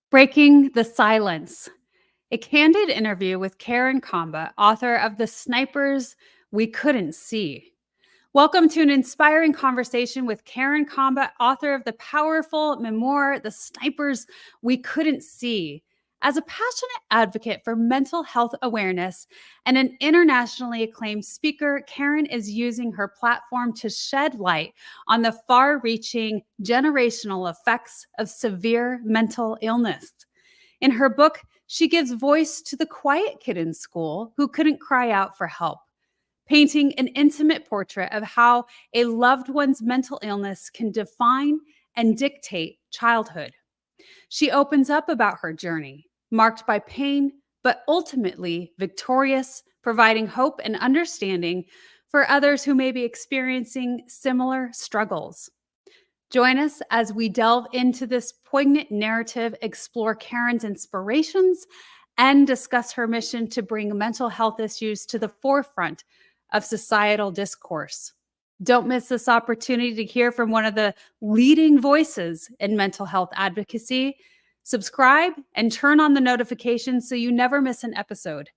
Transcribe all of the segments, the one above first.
Breaking the Silence, a candid interview with Karen Comba, author of The Snipers We Couldn't See. Welcome to an inspiring conversation with Karen Comba, author of the powerful memoir, The Snipers We Couldn't See. As a passionate advocate for mental health awareness and an internationally acclaimed speaker, Karen is using her platform to shed light on the far-reaching generational effects of severe mental illness. In her book, she gives voice to the quiet kid in school who couldn't cry out for help, painting an intimate portrait of how a loved one's mental illness can define and dictate childhood. She opens up about her journey, marked by pain, but ultimately victorious, providing hope and understanding for others who may be experiencing similar struggles. Join us as we delve into this poignant narrative, explore Karen's inspirations, and discuss her mission to bring mental health issues to the forefront of societal discourse. Don't miss this opportunity to hear from one of the leading voices in mental health advocacy. Subscribe and turn on the notifications so you never miss an episode.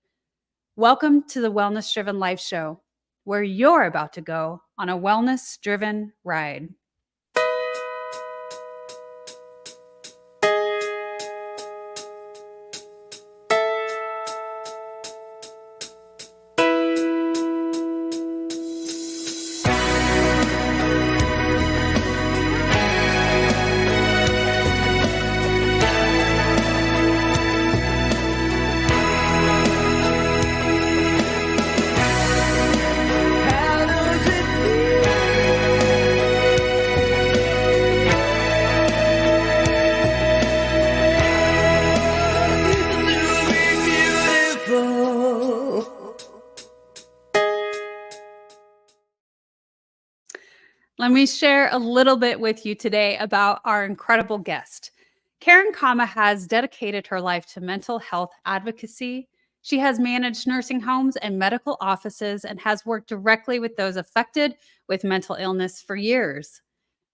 Welcome to the Wellness Driven Life Show, where you're about to go on a wellness-driven ride. Let me share a little bit with you today about our incredible guest. Karen Comba has dedicated her life to mental health advocacy. She has managed nursing homes and medical offices and has worked directly with those affected with mental illness for years.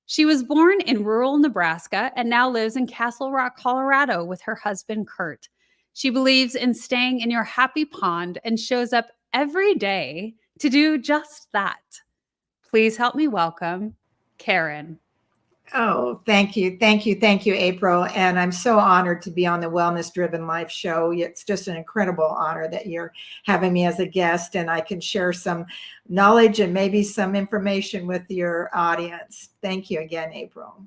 She was born in rural Nebraska and now lives in Castle Rock, Colorado with her husband, Kurt. She believes in staying in your happy pond and shows up every day to do just that. Please help me welcome Karen. Oh, thank you. Thank you. Thank you, April. And I'm so honored to be on the Wellness Driven Life Show. It's just an incredible honor that you're having me as a guest, and I can share some knowledge and maybe some information with your audience. Thank you again, April.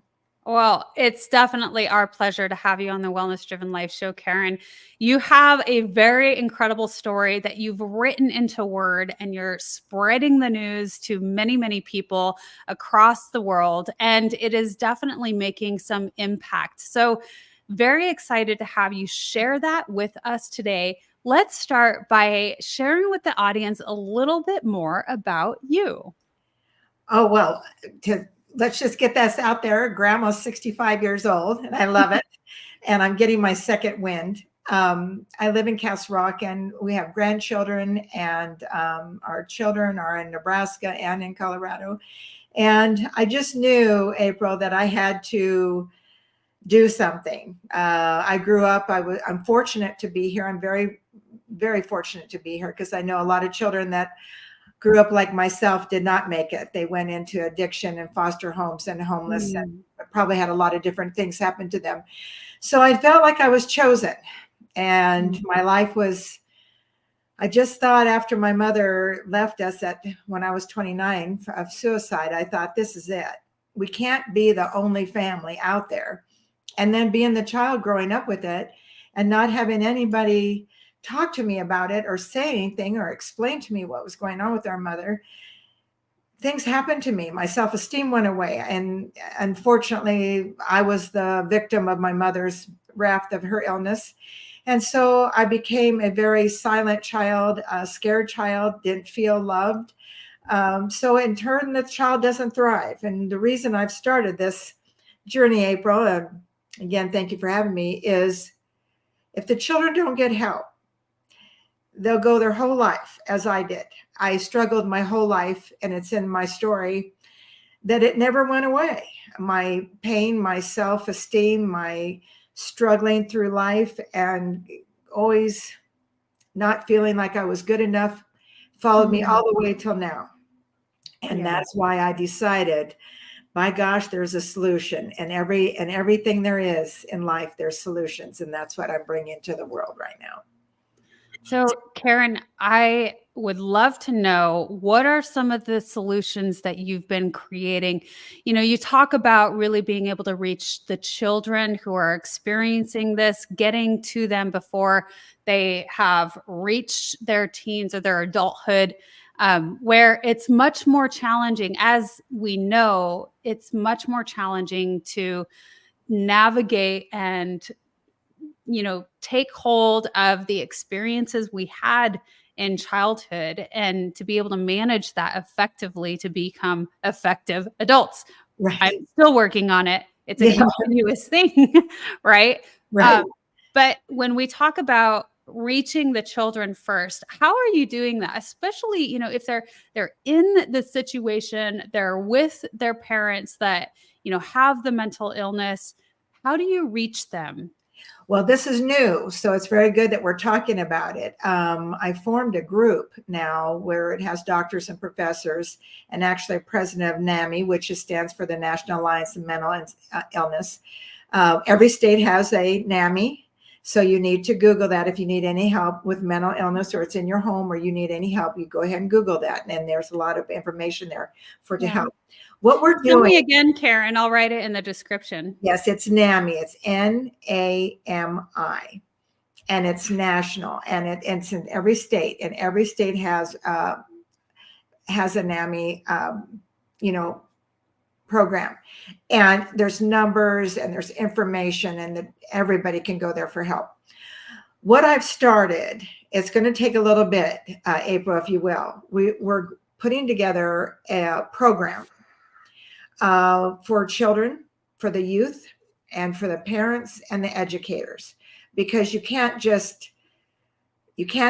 Well, it's definitely our pleasure to have you on the Wellness Driven Life Show, Karen. You have a very incredible story that you've written into word, and you're spreading the news to many, many people across the world. And it is definitely making some impact. So very excited to have you share that with us today. Let's start by sharing with the audience a little bit more about you. Oh, well, let's just get this out there. Grandma's 65 years old, and I love it. And I'm getting my second wind. I live in Castle Rock, and we have grandchildren, and our children are in Nebraska and in Colorado. And I just knew, April, that I had to do something. I grew up, I'm fortunate to be here. I'm very, very fortunate to be here because I know a lot of children that grew up like myself did not make it. They went into addiction and foster homes and homeless and probably had a lot of different things happen to them. So I felt like I was chosen. And my life was, I just thought after my mother left us when I was 29 of suicide, I thought, this is it. We can't be the only family out there. And then being the child growing up with it and not having anybody talk to me about it or say anything or explain to me what was going on with our mother, things happened to me. My self-esteem went away. And unfortunately, I was the victim of my mother's wrath of her illness. And so I became a very silent child, a scared child, didn't feel loved. So in turn, the child doesn't thrive. And the reason I've started this journey, April, again, thank you for having me, is if the children don't get help, they'll go their whole life as I did. I struggled my whole life, and it's in my story that it never went away. My pain, my self-esteem, my struggling through life and always not feeling like I was good enough, followed me all the way till now. And that's why I decided, my gosh, there's a solution, and everything there is in life, there's solutions. And that's what I'm bringing to the world right now. So, Karen, I would love to know, what are some of the solutions that you've been creating? You know, you talk about really being able to reach the children who are experiencing this, getting to them before they have reached their teens or their adulthood, where it's much more challenging. As we know, it's much more challenging to navigate and take hold of the experiences we had in childhood and to be able to manage that effectively to become effective adults. Right. I'm still working on it. It's a Yeah. continuous thing, right? Right. But when we talk about reaching the children first, how are you doing that? Especially, if they're in the situation, they're with their parents that, have the mental illness. How do you reach them? Well, this is new, so it's very good that we're talking about it. I formed a group now where it has doctors and professors, and actually a president of NAMI, which stands for the National Alliance of Mental Illness. Every state has a NAMI, so you need to Google that if you need any help with mental illness, or it's in your home, or you need any help. You go ahead and Google that, and there's a lot of information there to help. What we're doing. Tell me again, Karen. I'll write it in the description. Yes, it's NAMI. It's NAMI, and it's national, and it's in every state, and every state has a NAMI, program, and there's numbers and there's information, and everybody can go there for help. What I've started, it's going to take a little bit, April, if you will. We're putting together a program for children, for the youth, and for the parents and the educators, because you can't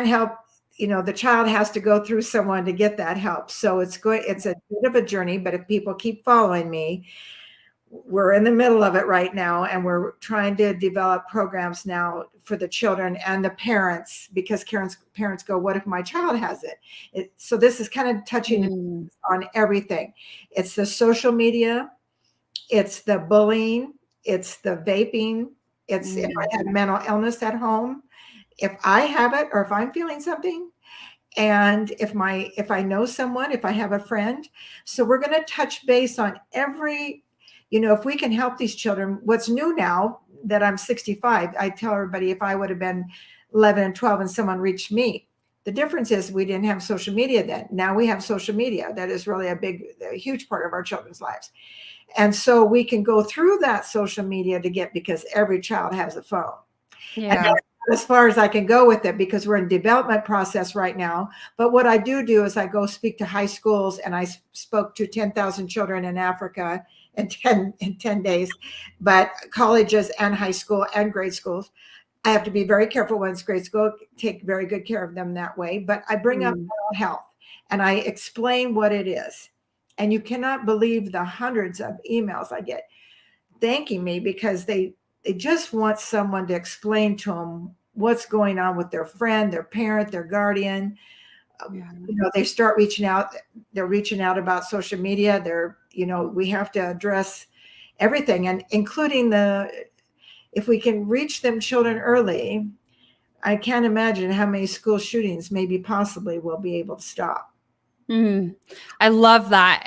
help, the child has to go through someone to get that help. So it's a bit of a journey, but if people keep following me, we're in the middle of it right now, and we're trying to develop programs now for the children and the parents, because Karen's parents go, what if my child has it? So this is kind of touching on everything. It's the social media, it's the bullying, it's the vaping, it's if I have mental illness at home, if I have it, or if I'm feeling something, and if I know someone, if I have a friend. So we're going to touch base on every, if we can help these children. What's new now that I'm 65, I tell everybody, if I would have been 11 and 12 and someone reached me, the difference is we didn't have social media then. Now we have social media. That is really a huge part of our children's lives. And so we can go through that social media because every child has a phone. Yeah. And that's as far as I can go with it, because we're in development process right now. But what I do is I go speak to high schools, and I spoke to 10,000 children in Africa in 10 days, but colleges and high school and grade schools. I have to be very careful when it's grade school, take very good care of them that way. But I bring up mental health, and I explain what it is. And you cannot believe the hundreds of emails I get thanking me, because they just want someone to explain to them what's going on with their friend, their parent, their guardian. They start reaching out. They're reaching out about social media. We have to address everything, and including if we can reach them children early, I can't imagine how many school shootings maybe possibly we'll be able to stop. I love that.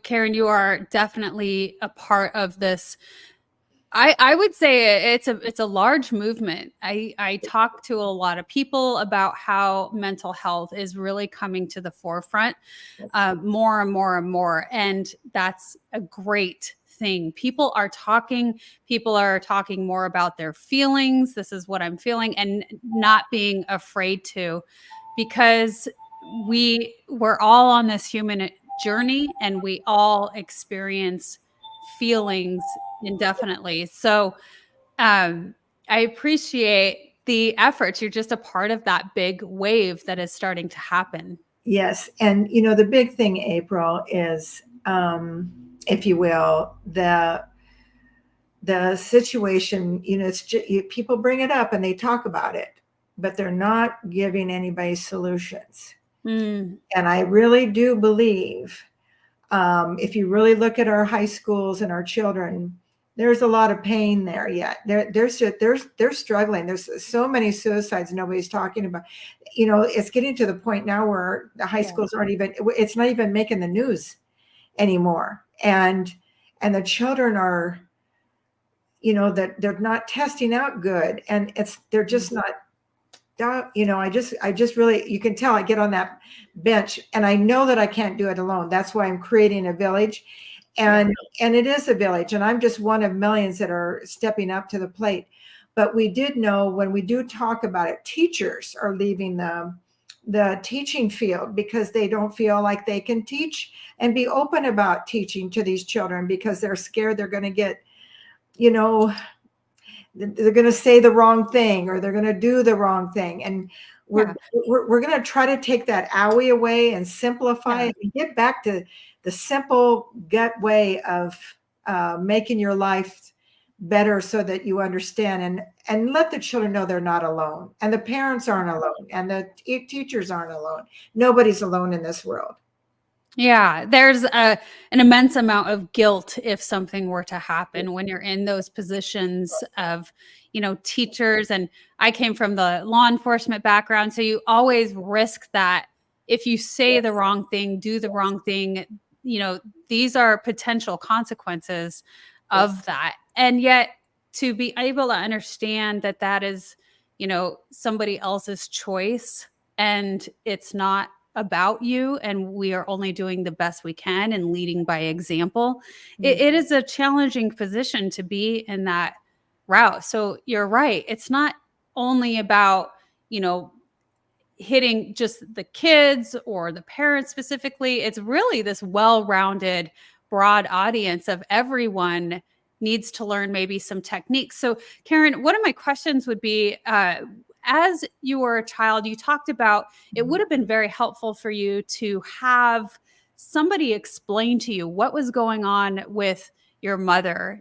Karen, you are definitely a part of this. I would say it's a large movement. I talk to a lot of people about how mental health is really coming to the forefront more and more and more. And that's a great thing. People are talking more about their feelings. This is what I'm feeling, and not being afraid to, because we're all on this human journey, and we all experience feelings indefinitely. So I appreciate the efforts. You're just a part of that big wave that is starting to happen. Yes. And, the big thing, April, is, if you will, the situation, it's just, people bring it up and they talk about it, but they're not giving anybody solutions. Mm. And I really do believe, if you really look at our high schools and our children, there's a lot of pain there yet. They're struggling. There's so many suicides nobody's talking about. It's getting to the point now where the high schools it's not even making the news anymore. And the children are, that they're not testing out good, and they're just not. I just really, you can tell I get on that bench and I know that I can't do it alone. That's why I'm creating a village, and it is a village, and I'm just one of millions that are stepping up to the plate. But we did know, when we do talk about it, teachers are leaving the teaching field because they don't feel like they can teach and be open about teaching to these children, because they're scared they're going to get, they're going to say the wrong thing, or they're going to do the wrong thing. And we're going to try to take that owie away and simplify it and get back to the simple gut way of making your life better, so that you understand, and let the children know they're not alone, and the parents aren't alone, and the teachers aren't alone. Nobody's alone in this world. Yeah, there's an immense amount of guilt if something were to happen when you're in those positions of, teachers. And I came from the law enforcement background, so you always risk that if you say the wrong thing, do the wrong thing, these are potential consequences of that. And yet, to be able to understand that that is, somebody else's choice, and it's not about you, and we are only doing the best we can and leading by example. It is a challenging position to be in that route. So you're right. It's not only about, hitting just the kids or the parents specifically. It's really this well-rounded, broad audience of everyone needs to learn maybe some techniques. So Karen, one of my questions would be, as you were a child, you talked about it would have been very helpful for you to have somebody explain to you what was going on with your mother.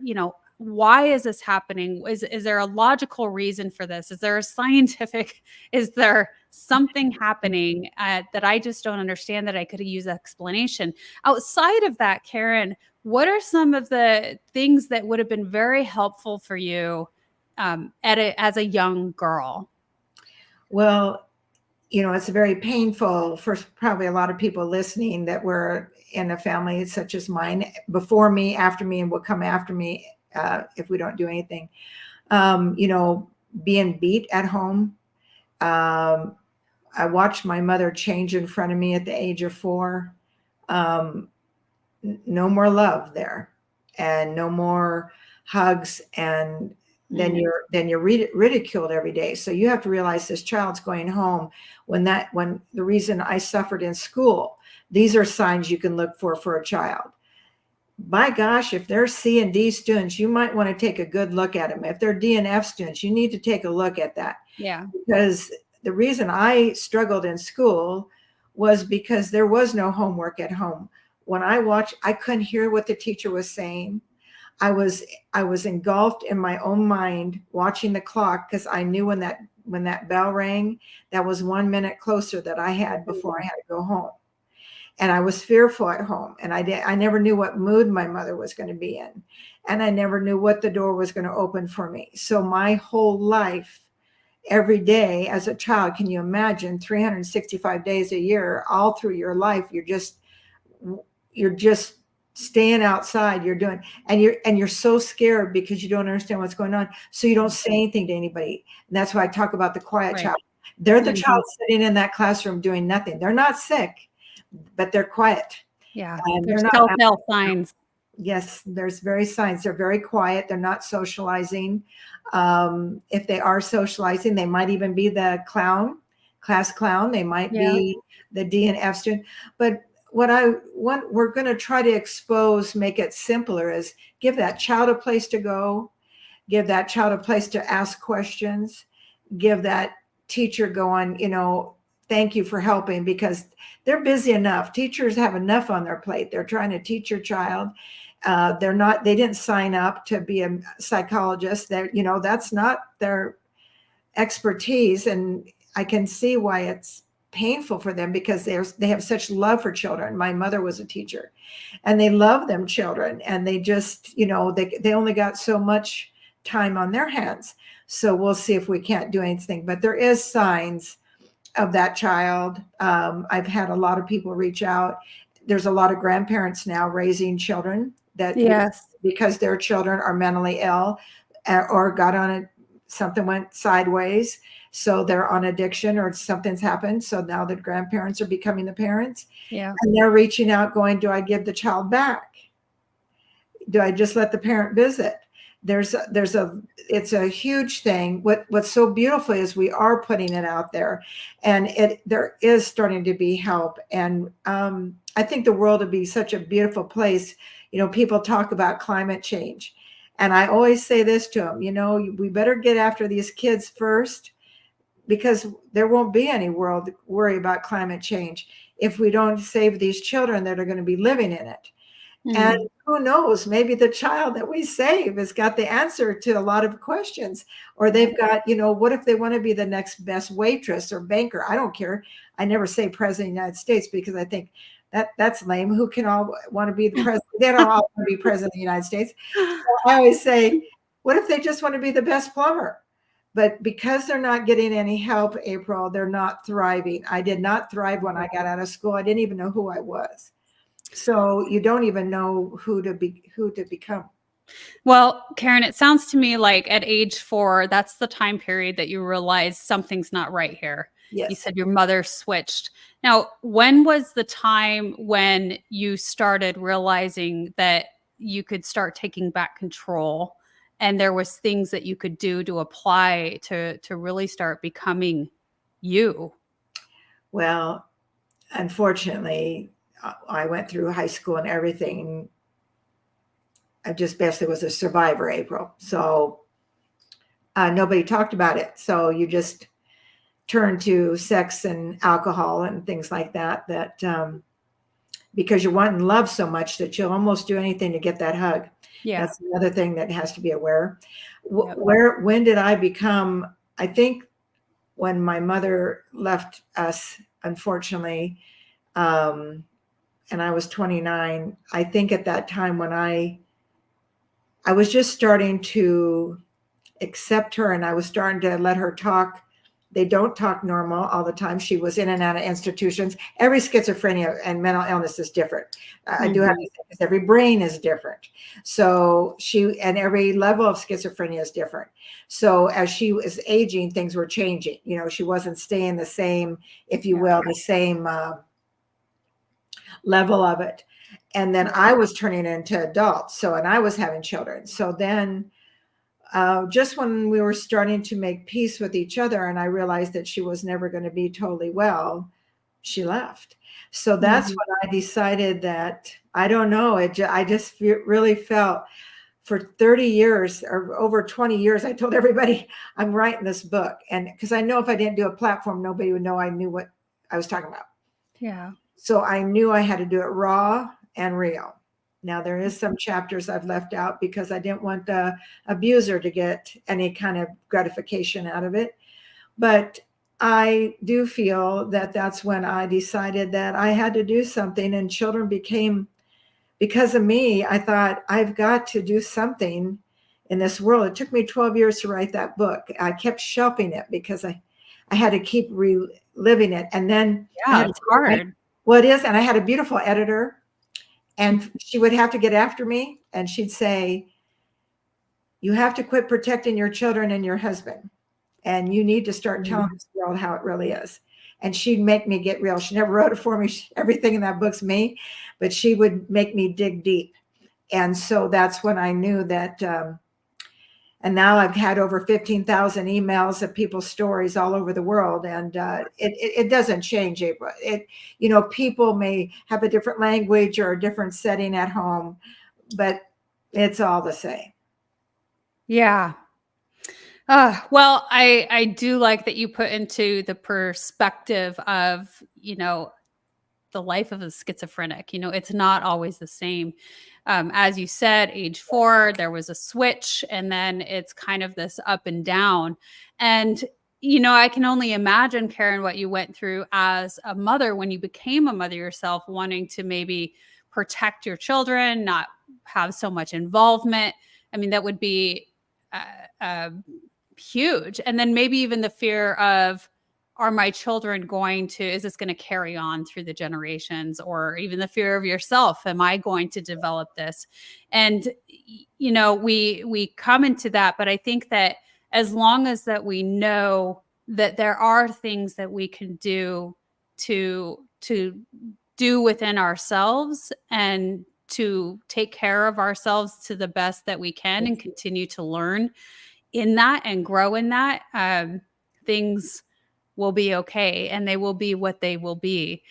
Why is this happening? Is there a logical reason for this? Is there a scientific, is there something happening that I just don't understand, that I could use explanation? Outside of that, Karen, what are some of the things that would have been very helpful for you as a young girl? Well, it's very painful for probably a lot of people listening that were in a family such as mine, before me, after me, and will come after me if we don't do anything. Being beat at home. I watched my mother change in front of me at the age of 4. No more love there, and no more hugs, and then you're ridiculed every day. So you have to realize this child's going home when the reason I suffered in school. These are signs you can look for a child. My gosh, if they're C and D students, you might want to take a good look at them. If they're D and F students, you need to take a look at that. Yeah. Because the reason I struggled in school was because there was no homework at home. When I watched, I couldn't hear what the teacher was saying. I was engulfed in my own mind, watching the clock, because I knew when that bell rang, that was 1 minute closer that I had before I had to go home. And I was fearful at home, and I never knew what mood my mother was going to be in, and I never knew what the door was going to open for me. So my whole life, every day as a child, can you imagine 365 days a year, all through your life, you're just staying outside, you're doing, and you're so scared because you don't understand what's going on. So you don't say anything to anybody. And that's why I talk about the quiet child. They're the child sitting in that classroom doing nothing. They're not sick, but they're quiet. Yeah. And there's telltale signs. Yes, there's very signs. They're very quiet. They're not socializing. If they are socializing, they might even be the class clown. They might be the D and F student. But we're going to try to expose, make it simpler, is give that child a place to go, give that child a place to ask questions, give that teacher going, thank you for helping, because they're busy enough. Teachers have enough on their plate. They're trying to teach your child. They didn't sign up to be a psychologist. That's not their expertise. And I can see why it's painful for them, because they have such love for children. My mother was a teacher, and they love them children, and they just, they only got so much time on their hands. So we'll see if we can't do anything, but there is signs of that child. I've had a lot of people reach out. There's a lot of grandparents now raising children that, Yes. because their children are mentally ill, or something went sideways. So they're on addiction, or something's happened. So now the grandparents are becoming the parents. Yeah. And they're reaching out going, do I give the child back? Do I just let the parent visit? It's a huge thing. What's so beautiful is we are putting it out there, and there is starting to be help. And I think the world would be such a beautiful place. People talk about climate change, and I always say this to them, we better get after these kids first, because there won't be any worry about climate change if we don't save these children that are going to be living in it. Mm. And who knows, maybe the child that we save has got the answer to a lot of questions, or they've got, what if they want to be the next best waitress or banker? I don't care. I never say president of the United States, because I think that's lame. Who can all want to be the president? They don't all want to be president of the United States. So I always say, what if they just want to be the best plumber? But because they're not getting any help, April, they're not thriving. I did not thrive when I got out of school. I didn't even know who I was. So you don't even know who to become. Well, Karen, it sounds to me like at age 4, that's the time period that you realize something's not right here. Yes. You said your mother switched. Now, when was the time when you started realizing that you could start taking back control, and there was things that you could do to apply to really start becoming you? Well, unfortunately, I went through high school and everything. I just basically was a survivor, April. So nobody talked about it. So you just turn to sex and alcohol and things like that, because you want and love so much that you'll almost do anything to get that hug. Yeah. That's another thing that has to be aware. Yep. When did I become, I think when my mother left us, unfortunately, and I was 29, I think at that time when I was just starting to accept her, and I was starting to let her talk. They don't talk normal all the time. She was in and out of institutions. Every schizophrenia and mental illness is different. I do have to say, because every brain is different. So and every level of schizophrenia is different. So as she was aging, things were changing. She wasn't staying the same, if you will, the same level of it. And then I was turning into adults. And I was having children. So then just when we were starting to make peace with each other, and I realized that she was never going to be totally well, she left. So that's when I decided that, I don't know, I just really felt for 30 years or over 20 years, I told everybody I'm writing this book. And because I know if I didn't do a platform, nobody would know I knew what I was talking about. Yeah. So I knew I had to do it raw and real. Now, there is some chapters I've left out because I didn't want the abuser to get any kind of gratification out of it. But I do feel that that's when I decided that I had to do something, and children became, because of me, I thought I've got to do something in this world. It took me 12 years to write that book. I kept shelving it because I had to keep reliving it. And then it's hard. Well, it is. And I had a beautiful editor. And she would have to get after me, and she'd say, you have to quit protecting your children and your husband, and you need to start telling this world how it really is. And she'd make me get real. She never wrote it for me. Everything in that book's me, but she would make me dig deep. And so that's when I knew that. And now I've had over 15,000 emails of people's stories all over the world. And it doesn't change, April. People may have a different language or a different setting at home, but it's all the same. Yeah. Well, I do like that you put into the perspective of, the life of a schizophrenic. It's not always the same. As you said, age 4, there was a switch, and then it's kind of this up and down. And, I can only imagine, Karen, what you went through as a mother when you became a mother yourself, wanting to maybe protect your children, not have so much involvement. I mean, that would be huge. And then maybe even the fear of, are my children is this going to carry on through the generations? Or even the fear of yourself, am I going to develop this? And, we come into that, but I think that as long as that we know that there are things that we can do to do within ourselves and to take care of ourselves to the best that we can and continue to learn in that and grow in that, things will be okay, and they will be what they will be.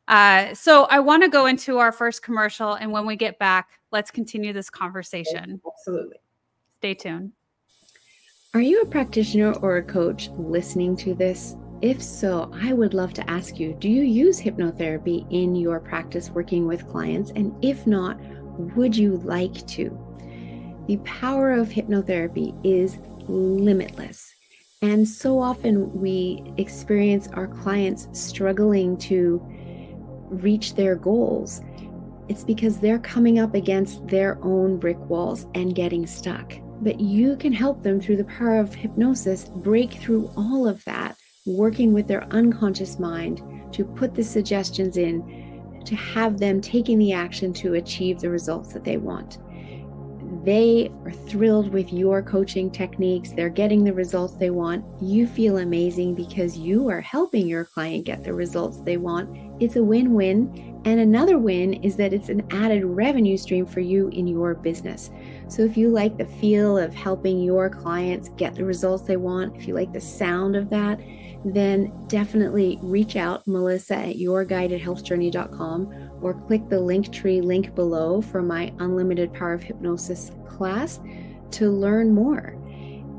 So I want to go into our first commercial, and when we get back, let's continue this conversation. Absolutely. Stay tuned. Are you a practitioner or a coach listening to this? If so, I would love to ask you, do you use hypnotherapy in your practice working with clients? And if not, would you like to? The power of hypnotherapy is limitless. And so often we experience our clients struggling to reach their goals. It's because they're coming up against their own brick walls and getting stuck. But you can help them through the power of hypnosis break through all of that, working with their unconscious mind to put the suggestions in, to have them taking the action to achieve the results that they want. They are thrilled with your coaching techniques. They're getting the results they want. You feel amazing because you are helping your client get the results they want. It's a win-win. And another win is that it's an added revenue stream for you in your business. So if you like the feel of helping your clients get the results they want, if you like the sound of that, then definitely reach out, Melissa at yourguidedhealthjourney.com, or click the Linktree link below for my Unlimited Power of Hypnosis class to learn more.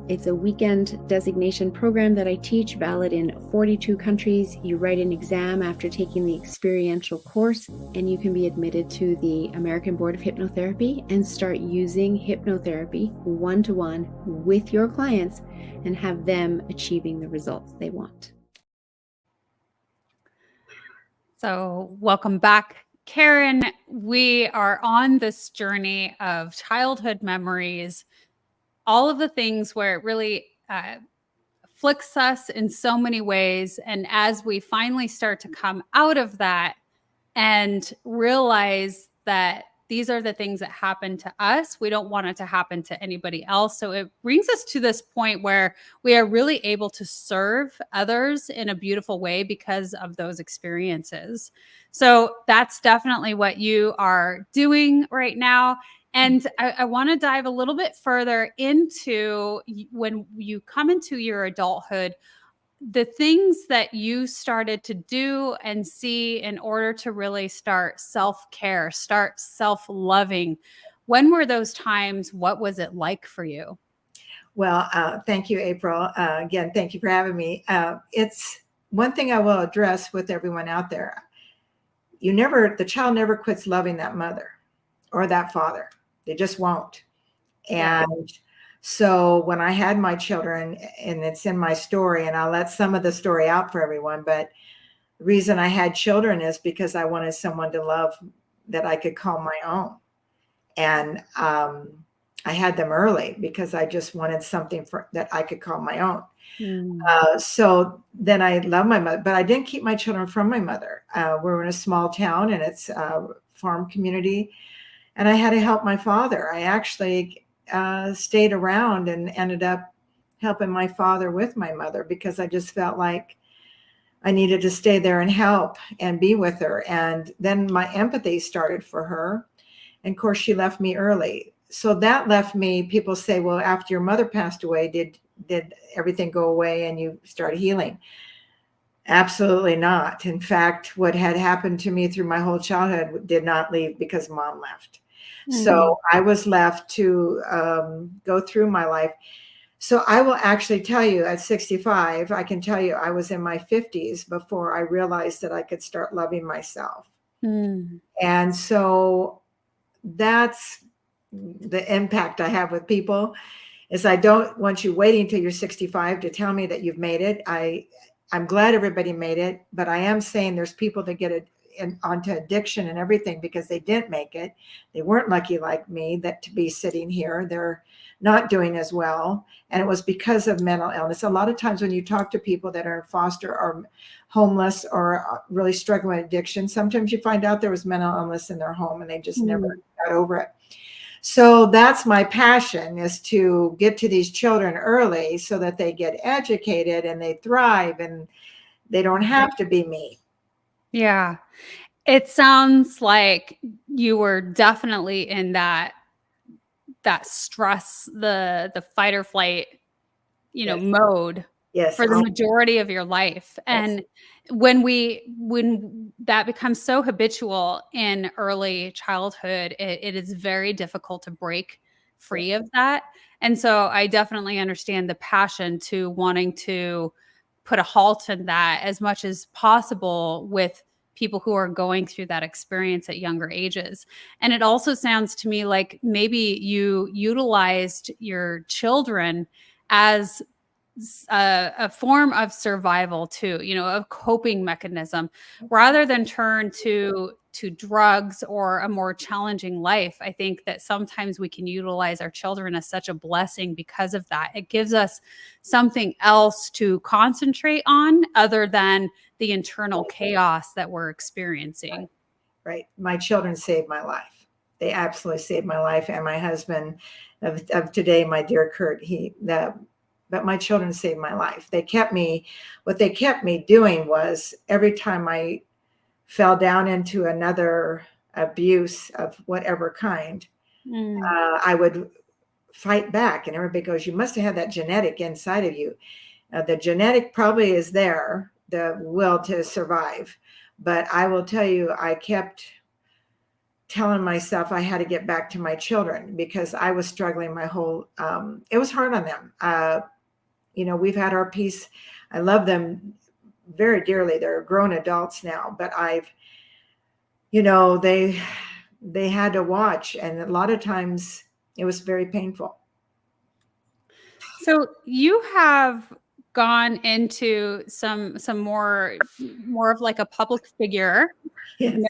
It's a weekend designation program that I teach, valid in 42 countries. You write an exam after taking the experiential course, and you can be admitted to the American Board of Hypnotherapy and start using hypnotherapy one-to-one with your clients and have them achieving the results they want. So welcome back, Karen. We are on this journey of childhood memories, all of the things where it really afflicts us in so many ways. And as we finally start to come out of that and realize that these are the things that happen to us, we don't want it to happen to anybody else. So it brings us to this point where we are really able to serve others in a beautiful way because of those experiences. So that's definitely what you are doing right now. And I want to dive a little bit further into when you come into your adulthood, the things that you started to do and see in order to really start self-care, start self-loving. When were those times? What was it like for you? Well, thank you, April. Again, thank you for having me. It's one thing I will address with everyone out there. The child never quits loving that mother or that father. They just won't. And so when I had my children, and it's in my story, and I'll let some of the story out for everyone, but the reason I had children is because I wanted someone to love that I could call my own. And I had them early because I just wanted something that I could call my own. So then I love my mother, but I didn't keep my children from my mother. We're in a small town, and it's a farm community. And I had to help my father. I actually stayed around and ended up helping my father with my mother because I just felt like I needed to stay there and help and be with her. And then my empathy started for her. And of course, she left me early. So that left me, people say, well, after your mother passed away, did everything go away and you started healing? Absolutely not. In fact, what had happened to me through my whole childhood did not leave because mom left. So I was left to go through my life. So I will actually tell you at 65, I can tell you I was in my 50s before I realized that I could start loving myself. And so that's the impact I have with people, is I don't want you waiting until you're 65 to tell me that you've made it. I'm glad everybody made it, but I am saying there's people that get it onto addiction and everything because they didn't make it. They weren't lucky like me that to be sitting here. They're not doing as well. And it was because of mental illness. A lot of times when you talk to people that are in foster or homeless or really struggling with addiction, sometimes you find out there was mental illness in their home and they just never got over it. So that's my passion, is to get to these children early so that they get educated and they thrive and they don't have to be me. Yeah. It sounds like you were definitely in that stress, the fight or flight, Yes. mode Yes. for the majority of your life. And when that becomes so habitual in early childhood, it is very difficult to break free of that. And so I definitely understand the passion to wanting to put a halt in that as much as possible with people who are going through that experience at younger ages. And it also sounds to me like maybe you utilized your children as a form of survival too, a coping mechanism, rather than turn to drugs or a more challenging life. I think that sometimes we can utilize our children as such a blessing because of that. It gives us something else to concentrate on other than the internal chaos that we're experiencing. Right. My children saved my life. They absolutely saved my life. And my husband of today, my dear Kurt, but my children saved my life. What they kept me doing was every time I fell down into another abuse of whatever kind, I would fight back. And everybody goes, you must have had that genetic inside of you. The genetic probably is there, the will to survive. But I will tell you, I kept telling myself I had to get back to my children because I was struggling my whole, it was hard on them. We've had our peace. I love them very dearly. They're grown adults now, but they had to watch. And a lot of times it was very painful. So you have gone into some more of like a public figure. Yes.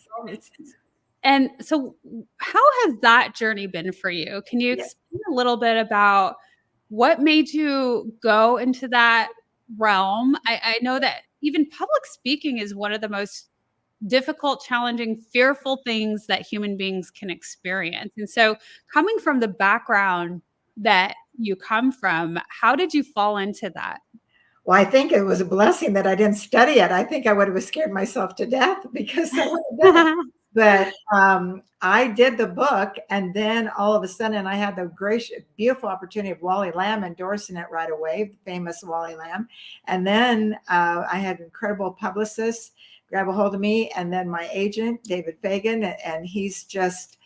And so how has that journey been for you? Can you explain a little bit about what made you go into that realm? I know that even public speaking is one of the most difficult, challenging, fearful things that human beings can experience. And so coming from the background that you come from, how did you fall into that? Well, I think it was a blessing that I didn't study it. I think I would have scared myself to death because I would have done it. But I did the book, and then all of a sudden I had the gracious, beautiful opportunity of Wally Lamb endorsing it right away, the famous Wally Lamb. And then I had incredible publicists grab a hold of me, and then my agent, David Fagan, and he's just,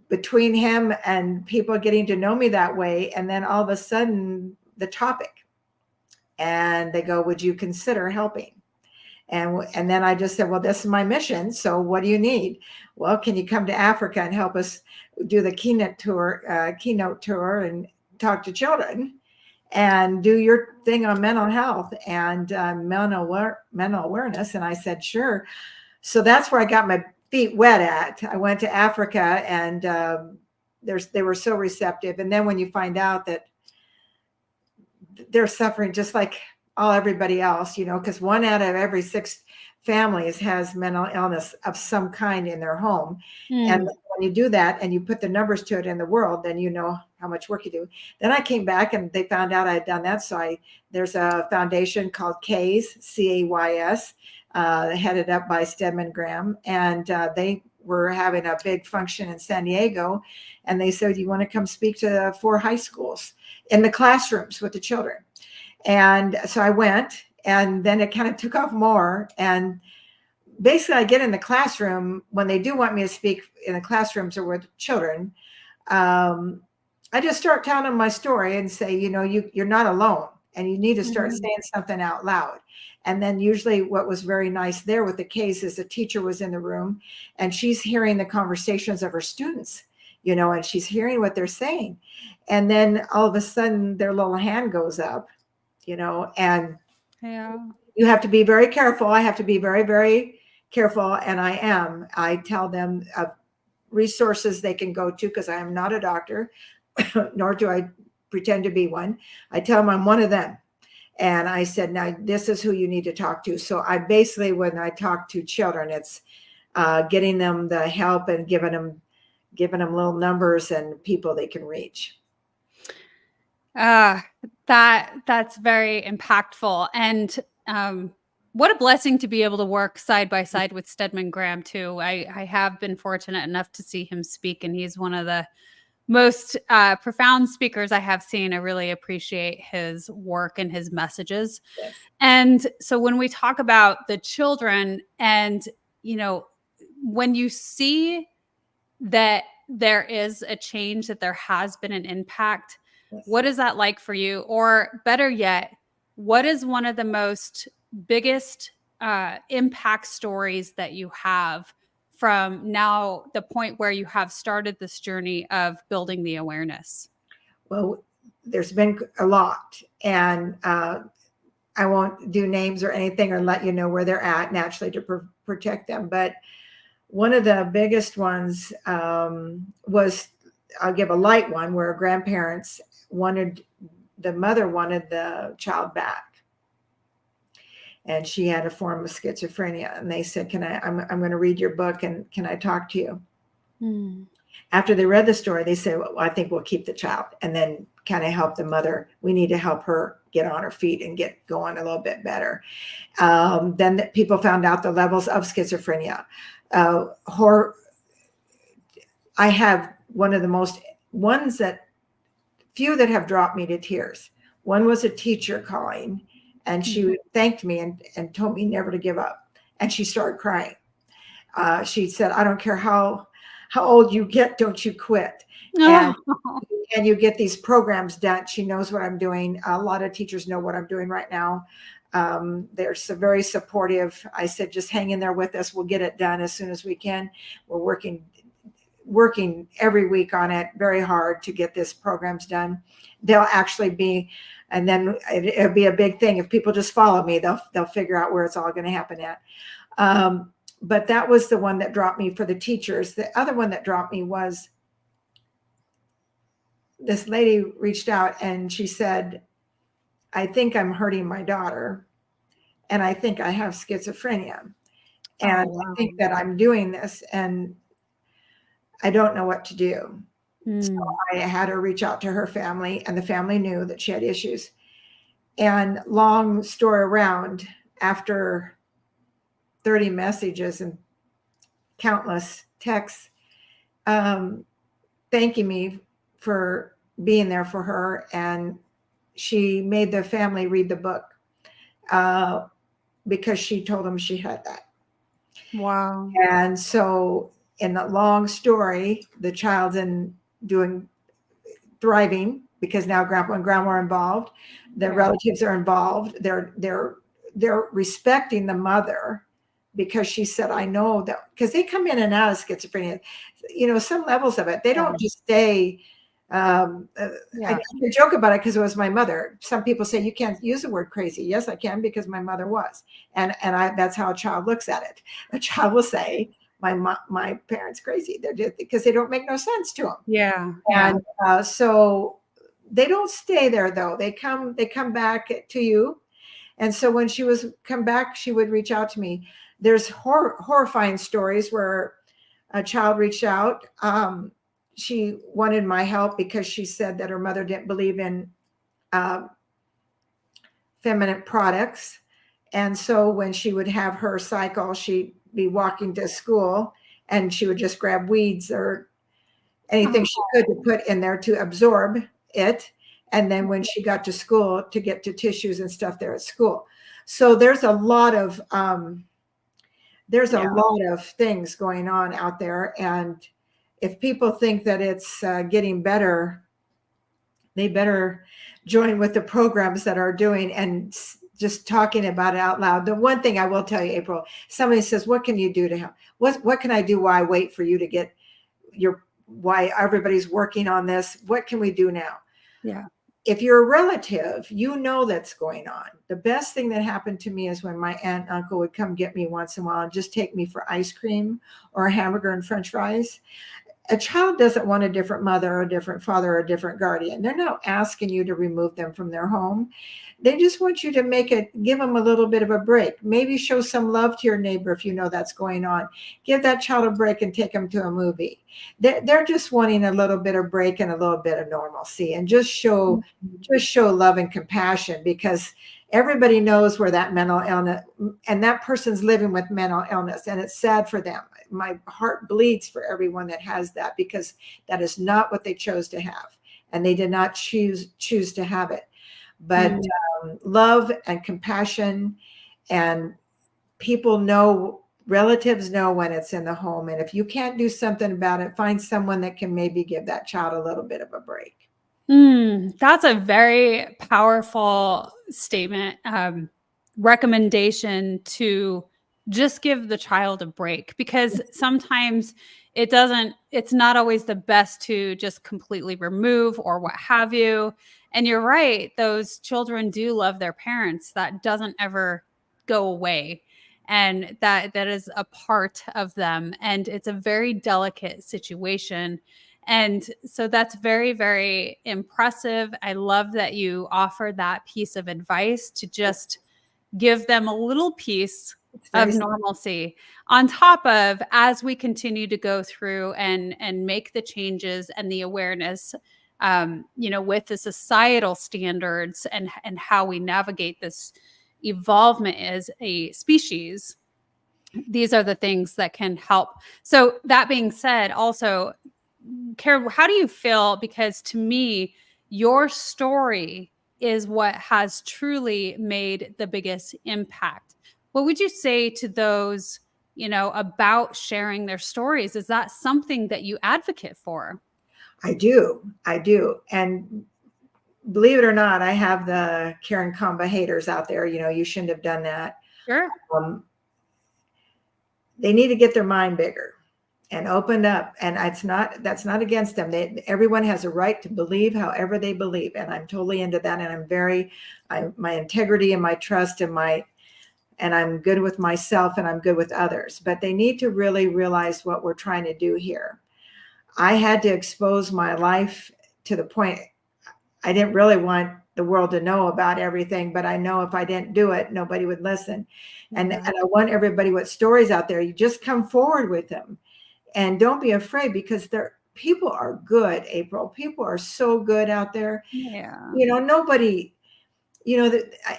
between him and people getting to know me that way, and then all of a sudden the topic. And they go, would you consider helping? And then I just said, well, this is my mission. So what do you need? Well, can you come to Africa and help us do the keynote tour and talk to children and do your thing on mental health and mental awareness? And I said, sure. So that's where I got my feet wet at. I went to Africa, and they were so receptive. And then when you find out that they're suffering just like everybody else, because 1 out of every 6 families has mental illness of some kind in their home. And when you do that and you put the numbers to it in the world, then you know how much work you do. Then I came back and they found out I had done that. So there's a foundation called CAYS, CAYS, headed up by Stedman Graham. And they were having a big function in San Diego. And they said, you want to come speak to 4 high schools in the classrooms with the children? And so I went, and then it kind of took off more. And basically I get in the classroom when they do want me to speak in the classrooms or with children. I just start telling them my story and say, you're not alone. and you need to start saying something out loud. And then usually what was very nice there with the case is the teacher was in the room and she's hearing the conversations of her students, and she's hearing what they're saying. And then all of a sudden their little hand goes up, and you have to be very careful. I have to be very, very careful. And I tell them resources they can go to, because I am not a doctor, nor do I pretend to be one. I tell them I'm one of them. And I said, now this is who you need to talk to. So I basically, when I talk to children, it's getting them the help and giving them little numbers and people they can reach. That's very impactful. And what a blessing to be able to work side by side with Stedman Graham too. I have been fortunate enough to see him speak, and he's one of the most profound speakers I have seen. I really appreciate his work and his messages. Yes. And so when we talk about the children, and, when you see that there is a change, that there has been an impact, Yes. What is that like for you? Or better yet, what is one of the most biggest impact stories that you have from now, the point where you have started this journey of building the awareness? Well, there's been a lot, and I won't do names or anything or let you know where they're at naturally to protect them. But one of the biggest ones was, I'll give a light one, where grandparents the mother wanted the child back. And she had a form of schizophrenia. And they said, I'm going to read your book, and can I talk to you? After they read the story, they said, well, I think we'll keep the child, and then kind of help the mother. We need to help her get on her feet and get going a little bit better. Then people found out the levels of schizophrenia. I have one of the most ones few that have dropped me to tears. One was a teacher calling, and she thanked me and told me never to give up. And she started crying. She said, I don't care how old you get, don't you quit. And you get these programs done. She knows what I'm doing. A lot of teachers know what I'm doing right now. They're very supportive. I said, just hang in there with us. We'll get it done as soon as we can. We're working every week on it very hard to get this programs done. They'll actually be, and then it'll be a big thing. If people just follow me, they'll figure out where it's all going to happen at. But that was the one that dropped me for the teachers. The other one that dropped me was this lady reached out and she said, I think I'm hurting my daughter, and I think I have schizophrenia. And I think that I'm doing this, and I don't know what to do. So I had her reach out to her family, and the family knew that she had issues. And long story around, after 30 messages and countless texts, thanking me for being there for her. And she made the family read the book because she told them she had that. Wow. And so in the long story, the child's thriving, because now grandpa and grandma are involved. The relatives are involved. They're respecting the mother, because she said, I know that, because they come in and out of schizophrenia, some levels of it. They don't just stay. I can joke about it because it was my mother. Some people say you can't use the word crazy. Yes, I can, because my mother was. And that's how a child looks at it. A child will say, my parents crazy. They're just, because they don't make no sense to them. Yeah. And so they don't stay there though. They come back to you. And so when she was come back, she would reach out to me. There's horrifying stories where a child reached out. She wanted my help because she said that her mother didn't believe in feminine products. And so when she would have her cycle, she'd be walking to school and she would just grab weeds or anything she could to put in there to absorb it. And then when she got to school, to get to tissues and stuff there at school. So there's a lot of things going on out there. And if people think that it's getting better, they better join with the programs that are doing and just talking about it out loud. The one thing I will tell you, April, somebody says, what can you do to help? What can I do while I wait for you to get why everybody's working on this? What can we do now? Yeah. If you're a relative, you know that's going on. The best thing that happened to me is when my aunt and uncle would come get me once in a while and just take me for ice cream or a hamburger and French fries. A child doesn't want a different mother or a different father or a different guardian. They're not asking you to remove them from their home. They just want you to give them a little bit of a break. Maybe show some love to your neighbor if you know that's going on. Give that child a break and take them to a movie. They're just wanting a little bit of break and a little bit of normalcy, and just show love and compassion, because everybody knows where that mental illness, and that person's living with mental illness, and it's sad for them. My heart bleeds for everyone that has that, because that is not what they chose to have, and they did not choose to have it. But love and compassion, and relatives know when it's in the home. And if you can't do something about it, find someone that can maybe give that child a little bit of a break. That's a very powerful statement, recommendation to just give the child a break, because sometimes it's not always the best to just completely remove or what have you. And you're right, those children do love their parents. That doesn't ever go away. And that is a part of them. And it's a very delicate situation. And so that's very, very impressive. I love that you offer that piece of advice to just give them a little piece of normalcy, on top of, as we continue to go through and make the changes and the awareness, with the societal standards and how we navigate this evolvement as a species. These are the things that can help. So that being said, also, Karen, how do you feel? Because to me, your story is what has truly made the biggest impact. What would you say to those, about sharing their stories? Is that something that you advocate for? I do. And believe it or not, I have the Karen Comba haters out there. You shouldn't have done that. Sure. They need to get their mind bigger and opened up. And that's not against them. Everyone has a right to believe however they believe. And I'm totally into that. And my integrity and my trust and I'm good with myself and I'm good with others. But they need to really realize what we're trying to do here. I had to expose my life to the point I didn't really want the world to know about everything, but I know if I didn't do it, nobody would listen. And I want everybody with stories out there, you just come forward with them and don't be afraid, because people are good, April. People are so good out there. Yeah. Nobody,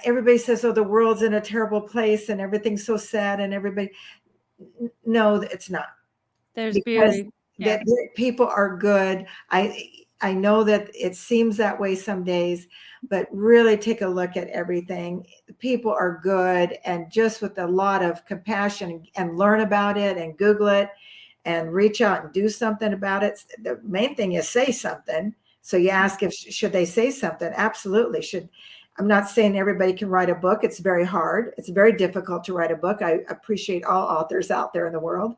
everybody says, oh, the world's in a terrible place and everything's so sad, and no, it's not. There's beauty. That people are good. I know that it seems that way some days, but really take a look at everything. People are good, and just with a lot of compassion, and learn about it and Google it and reach out and do something about it. The main thing is say something. So you ask should they say something? Absolutely should. I'm not saying everybody can write a book. It's very hard. It's very difficult to write a book. I appreciate all authors out there in the world.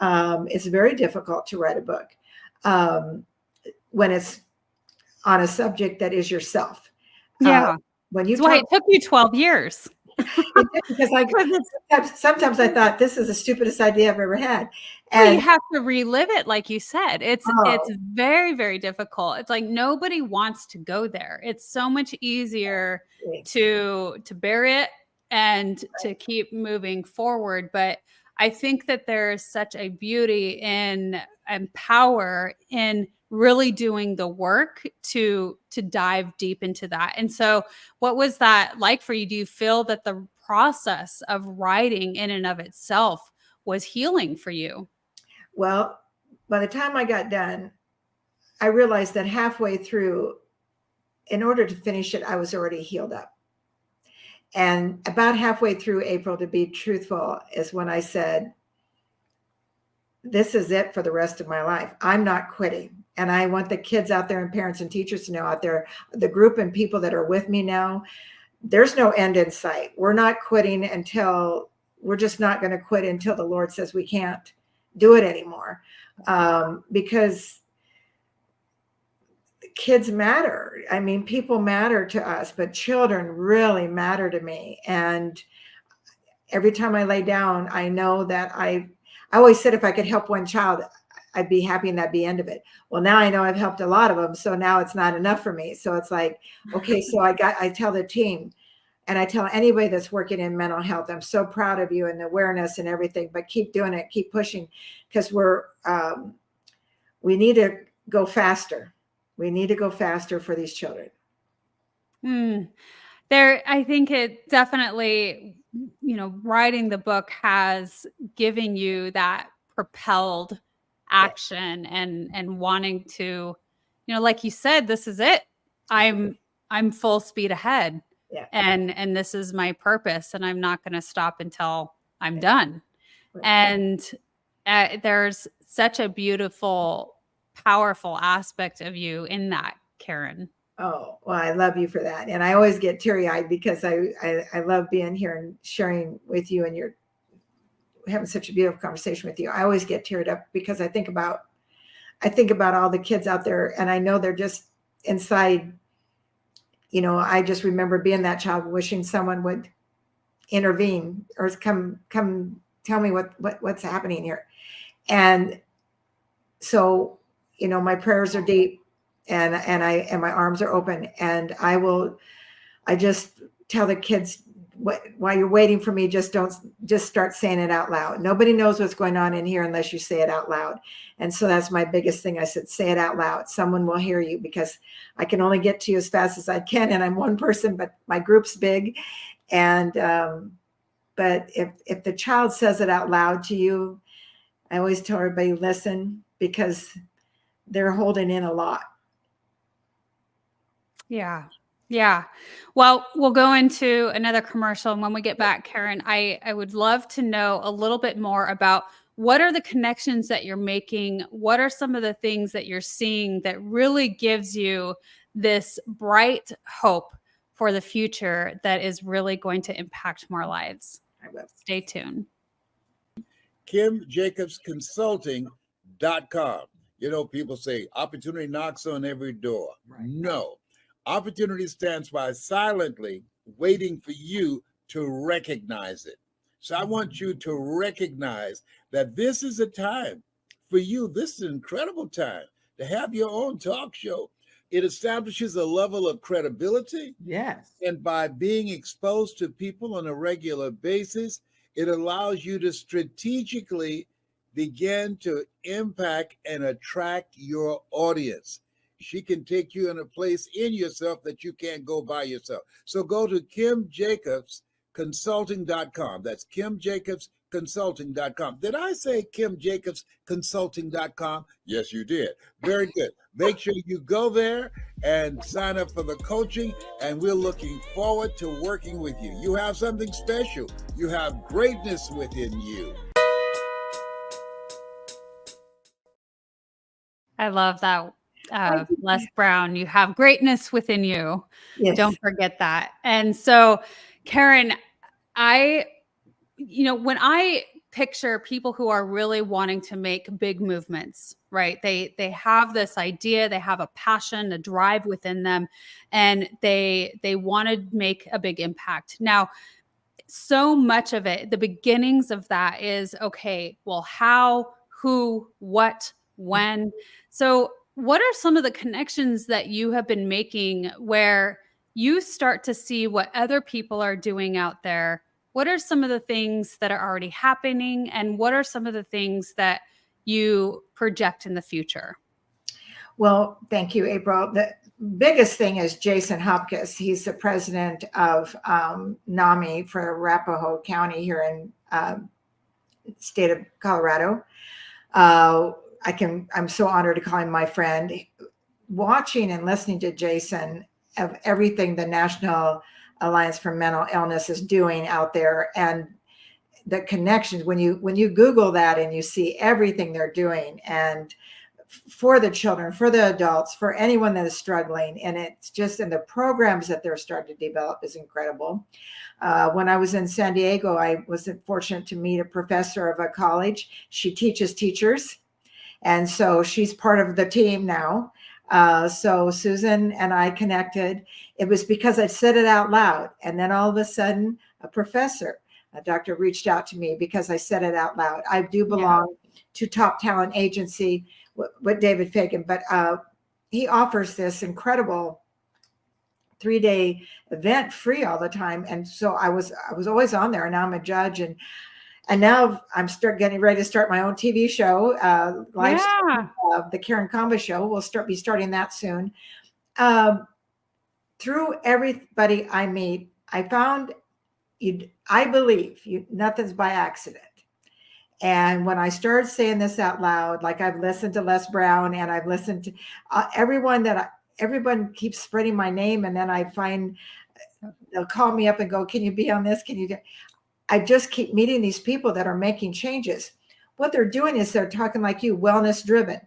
It's very difficult to write a book when it's on a subject that is yourself. Yeah. That's why it took you 12 years. Because sometimes I thought this is the stupidest idea I've ever had. And you have to relive it, like you said. It's very, very difficult. It's like nobody wants to go there. It's so much easier to bury it and to keep moving forward. But I think that there's such a beauty and power in really doing the work to dive deep into that. And so what was that like for you? Do you feel that the process of writing in and of itself was healing for you? Well, by the time I got done, I realized that halfway through, in order to finish it, I was already healed up. And about halfway through, April, to be truthful, is when I said, this is it for the rest of my life. I'm not quitting. And I want the kids out there and parents and teachers to know out there, the group and people that are with me now, there's no end in sight. We're not quitting we're just not going to quit until the Lord says we can't do it anymore. Because kids matter. I mean, people matter to us, but children really matter to me. And every time I lay down, I know that I always said if I could help one child, I'd be happy and that'd be the end of it. Well, now I know I've helped a lot of them. So now it's not enough for me. So it's like, okay, so I tell the team, and I tell anybody that's working in mental health, I'm so proud of you and the awareness and everything, but keep doing it, keep pushing, because we need to go faster. We need to go faster for these children. I think it definitely, writing the book has given you that propelled action and wanting to, like you said, this is it. I'm full speed ahead. Yeah. And this is my purpose, and I'm not going to stop until I'm done. Right. And there's such a beautiful, powerful aspect of you in that, Karen. Oh, well, I love you for that. And I always get teary-eyed because I love being here and sharing with you, and you're having such a beautiful conversation with you. I always get teared up because I think about all the kids out there, and I know they're just inside. I just remember being that child, wishing someone would intervene or come tell me what's happening here. And so, my prayers are deep, and my arms are open, and I just tell the kids, while you're waiting for me, just start saying it out loud. Nobody knows what's going on in here unless you say it out loud. And so that's my biggest thing. I said, say it out loud. Someone will hear you, because I can only get to you as fast as I can. And I'm one person, but my group's big. And, but if the child says it out loud to you, I always tell everybody, listen, because they're holding in a lot. Yeah. Yeah. Well, we'll go into another commercial. And when we get back, Karen, I would love to know a little bit more about what are the connections that you're making? What are some of the things that you're seeing that really gives you this bright hope for the future that is really going to impact more lives? Stay tuned. KimJacobsConsulting.com. People say opportunity knocks on every door. Right. No. Opportunity stands by silently waiting for you to recognize it. So I want you to recognize that this is a time for you. This is an incredible time to have your own talk show. It establishes a level of credibility. Yes. And by being exposed to people on a regular basis, it allows you to strategically begin to impact and attract your audience. She can take you in a place in yourself that you can't go by yourself. So go to KimJacobsConsulting.com. That's KimJacobsConsulting.com. Did I say KimJacobsConsulting.com? Yes, you did. Very good. Make sure you go there and sign up for the coaching, and we're looking forward to working with you. You have something special. You have greatness within you. I love that. Les Brown, you have greatness within you. Yes. Don't forget that. And so, Karen, when I picture people who are really wanting to make big movements, right? They have this idea, they have a passion, a drive within them, and they want to make a big impact. Now, so much of it, the beginnings of that is, okay, well, how, who, what, when. So what are some of the connections that you have been making where you start to see what other people are doing out there? What are some of the things that are already happening? And what are some of the things that you project in the future? Well, thank you, April. The biggest thing is Jason Hopkins. He's the president of NAMI for Arapahoe County here in state of Colorado. I'm so honored to call him my friend. Watching and listening to Jason of everything the National Alliance for Mental Illness is doing out there, and the connections, when you Google that and you see everything they're doing, and for the children, for the adults, for anyone that is struggling. And it's just, and the programs that they're starting to develop is incredible. When I was in San Diego, I was fortunate to meet a professor of a college. She teaches teachers. And so she's part of the team now. So Susan and I connected. It was because I said it out loud. And then all of a sudden, a doctor reached out to me because I said it out loud. I do belong to Top Talent Agency with David Fagan, but he offers this incredible 3-day event free all the time. And so I was always on there, and now I'm a judge, and now I'm getting ready to start my own TV show, live the Karen Comba show. We'll be starting that soon. Through everybody I meet, I found I believe nothing's by accident. And when I started saying this out loud, like I've listened to Les Brown, and I've listened to everyone keeps spreading my name. And then I find they'll call me up and go, can you be on this? I just keep meeting these people that are making changes. What they're doing is they're talking like you, wellness driven.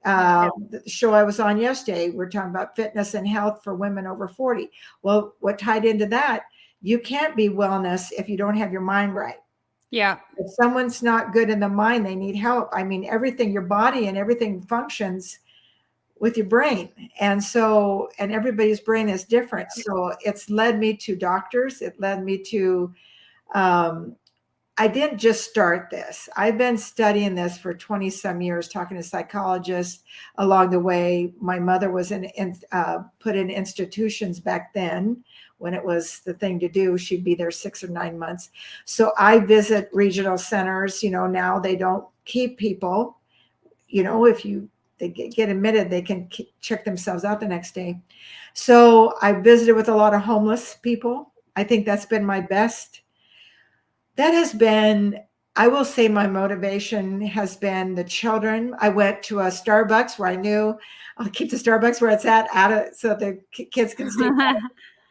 The show I was on yesterday, we're talking about fitness and health for women over 40. Well, what tied into that, you can't be wellness if you don't have your mind right. Yeah. If someone's not good in the mind, they need help. I mean, everything, your body and everything functions with your brain. And everybody's brain is different. So it's led me to doctors. It led me to, I didn't just start this. I've been studying this for 20 some years, talking to psychologists along the way. My mother was put in institutions back then when it was the thing to do. She'd be there 6 or 9 months. So I visit regional centers. Now they don't keep people, if they get admitted, they can check themselves out the next day. So I visited with a lot of homeless people. I think that's been my best. That has been, I will say, my motivation has been the children. I went to a Starbucks where I knew I'll keep the Starbucks where it's at so the kids can stay.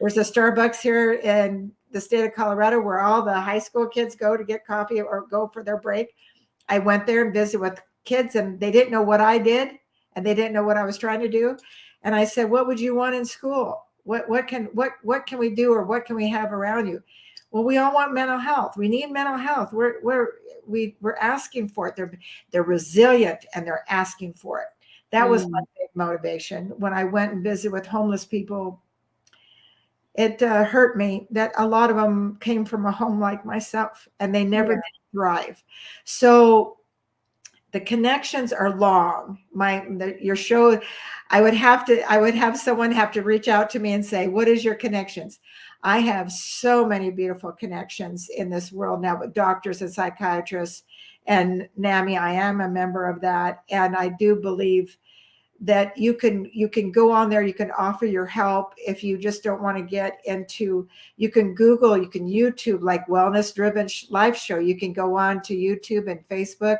There's a Starbucks here in the state of Colorado where all the high school kids go to get coffee or go for their break. I went there and visited with kids, and they didn't know what I did, and they didn't know what I was trying to do. And I said, what would you want in school? What can we do, or what can we have around you? Well, we all want mental health. We need mental health. We're asking for it. They're resilient, and they're asking for it. That was my big motivation. When I went and visited with homeless people, it hurt me that a lot of them came from a home like myself, and they never did thrive. So the connections are long. Your show, I would have someone have to reach out to me and say, what is your connections? I have so many beautiful connections in this world now with doctors and psychiatrists and NAMI. I am a member of that. And I do believe that you can go on there, you can offer your help. If you just don't want to get into, you can Google, you can YouTube, like wellness driven live show. You can go on to YouTube and Facebook,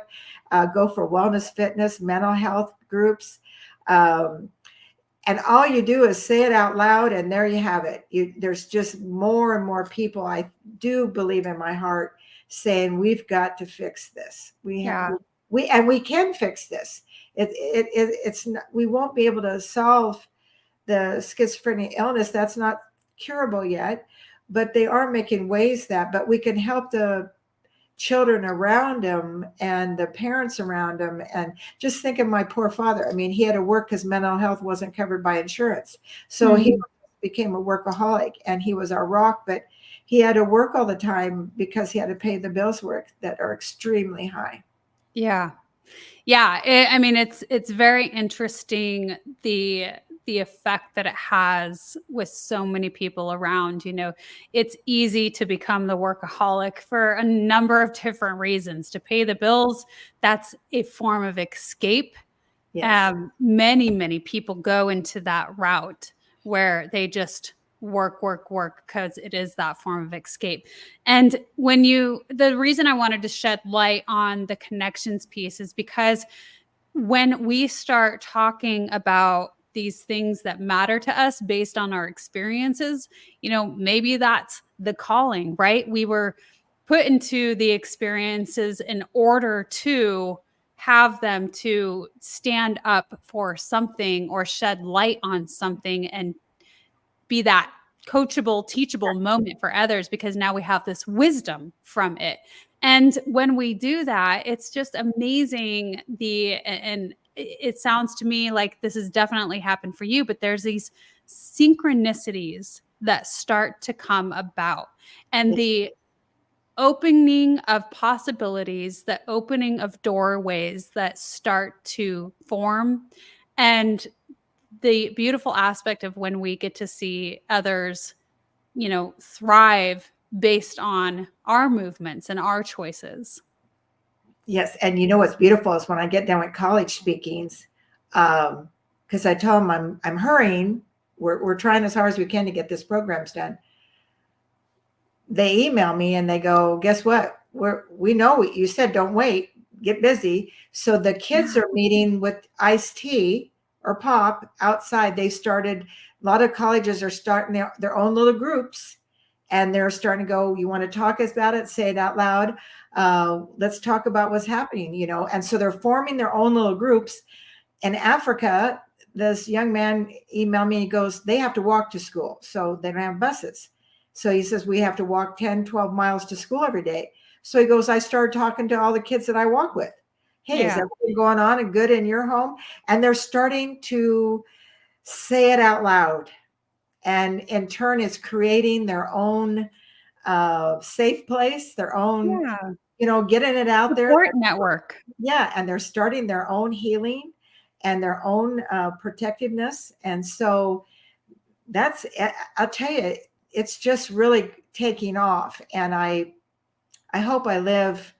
go for wellness, fitness, mental health groups. And all you do is say it out loud, and there you have it. There's just more and more people, I do believe in my heart, saying we've got to fix this. We can fix this. It's not, we won't be able to solve the schizophrenia illness. That's not curable yet, but they are making ways but we can help the children around him and the parents around him. And just think of my poor father. I mean, he had to work because mental health wasn't covered by insurance. So he became a workaholic, and he was our rock, but he had to work all the time because he had to pay the bills that are extremely high. Yeah. Yeah. It's very interesting, the effect that it has with so many people around. It's easy to become the workaholic for a number of different reasons. To pay the bills, that's a form of escape. Yes. Many people go into that route where they just work because it is that form of escape. And the reason I wanted to shed light on the connections piece is because when we start talking about these things that matter to us based on our experiences, maybe that's the calling, right? We were put into the experiences in order to have them to stand up for something or shed light on something and be that coachable, teachable moment for others, because now we have this wisdom from it. And when we do that, it's just amazing. And it sounds to me like this has definitely happened for you, but there's these synchronicities that start to come about, and the opening of possibilities, the opening of doorways that start to form. And the beautiful aspect of when we get to see others, thrive based on our movements and our choices. Yes. And what's beautiful is when I get done with college speakings, because I tell them I'm hurrying. We're trying as hard as we can to get this programs done. They email me and they go, guess what? We know what you said. Don't wait. Get busy. So the kids are meeting with iced tea or pop outside. A lot of colleges are starting their own little groups, and they're starting to go, you want to talk about it? Say it out loud. Let's talk about what's happening, And so they're forming their own little groups. In Africa, this young man emailed me. He goes, they have to walk to school, so they don't have buses. So he says, we have to walk 10, 12 miles to school every day. So he goes, I started talking to all the kids that I walk with. Hey, is everything going on and good in your home? And they're starting to say it out loud. And in turn, it's creating their own safe place, their own, getting it out there. Support network. Yeah. And they're starting their own healing and their own protectiveness. And so I'll tell you, it's just really taking off. And I hope I live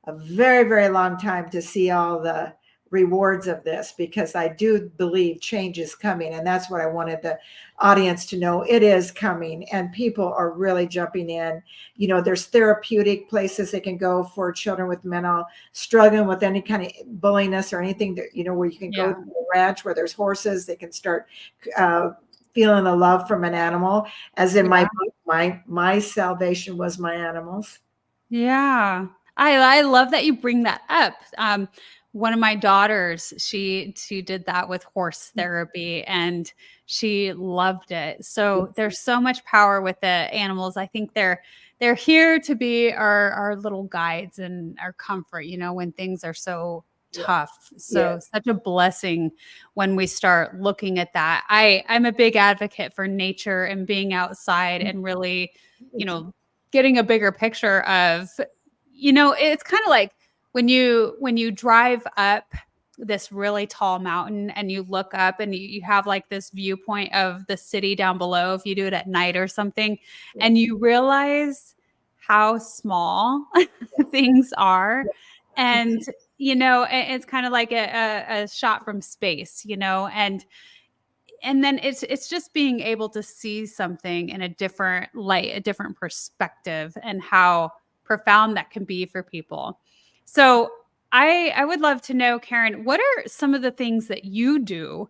a very, very long time to see all the rewards of this, because I do believe change is coming. And that's what I wanted the audience to know. It is coming, and people are really jumping in. There's therapeutic places they can go for children with mental struggling with any kind of bulliness or anything that, where you can go to a ranch where there's horses. They can start feeling the love from an animal, as in my book, my salvation was my animals. Yeah. I love that you bring that up. One of my daughters, she did that with horse therapy, and she loved it. So there's so much power with the animals. I think they're here to be our little guides and our comfort, when things are so tough. So such a blessing when we start looking at that. I'm a big advocate for nature and being outside and really, getting a bigger picture of, it's kind of like when you drive up this really tall mountain and you look up and you have like this viewpoint of the city down below, if you do it at night or something, and you realize how small things are. And, it's kind of like a shot from space, and then it's just being able to see something in a different light, a different perspective, and how profound that can be for people. So I would love to know, Karen, what are some of the things that you do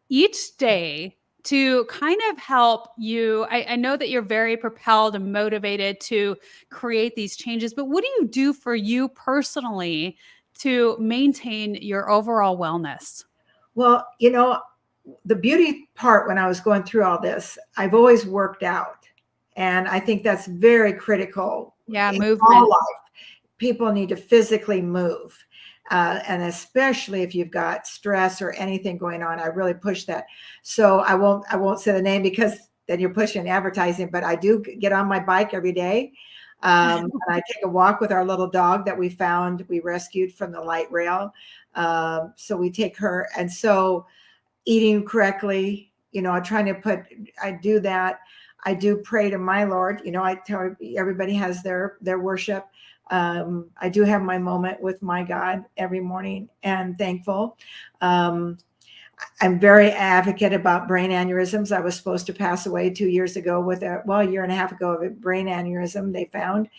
each day to kind of help you? I know that you're very propelled and motivated to create these changes, but what do you do for you personally to maintain your overall wellness? Well, the beauty part, when I was going through all this, I've always worked out. And I think that's very critical. Yeah, in movement. all life. People need to physically move. And especially if you've got stress or anything going on, I really push that. So I won't say the name, because then you're pushing advertising, but I do get on my bike every day. And I take a walk with our little dog that we rescued from the light rail. So we take her. And so eating correctly, I do that. I do pray to my Lord. I tell everybody has their worship. I do have my moment with my God every morning, and thankful. I'm very advocate about brain aneurysms. I was supposed to pass away 2 years ago with a year and a half ago of a brain aneurysm they found.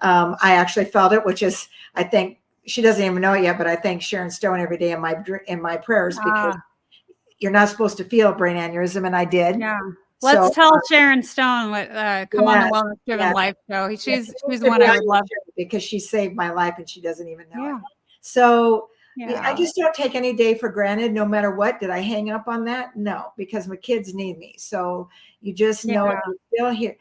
I actually felt it, which is, I think, she doesn't even know it yet, but I thank Sharon Stone every day in my prayers, because you're not supposed to feel a brain aneurysm, and I did. Yeah. Let's tell Sharon Stone what come on the Wellness Driven Life show. She's the one I would love, because she saved my life and she doesn't even know it. Yeah. So I just don't take any day for granted, no matter what. Did I hang up on that? No, because my kids need me. So you just know if you're still here.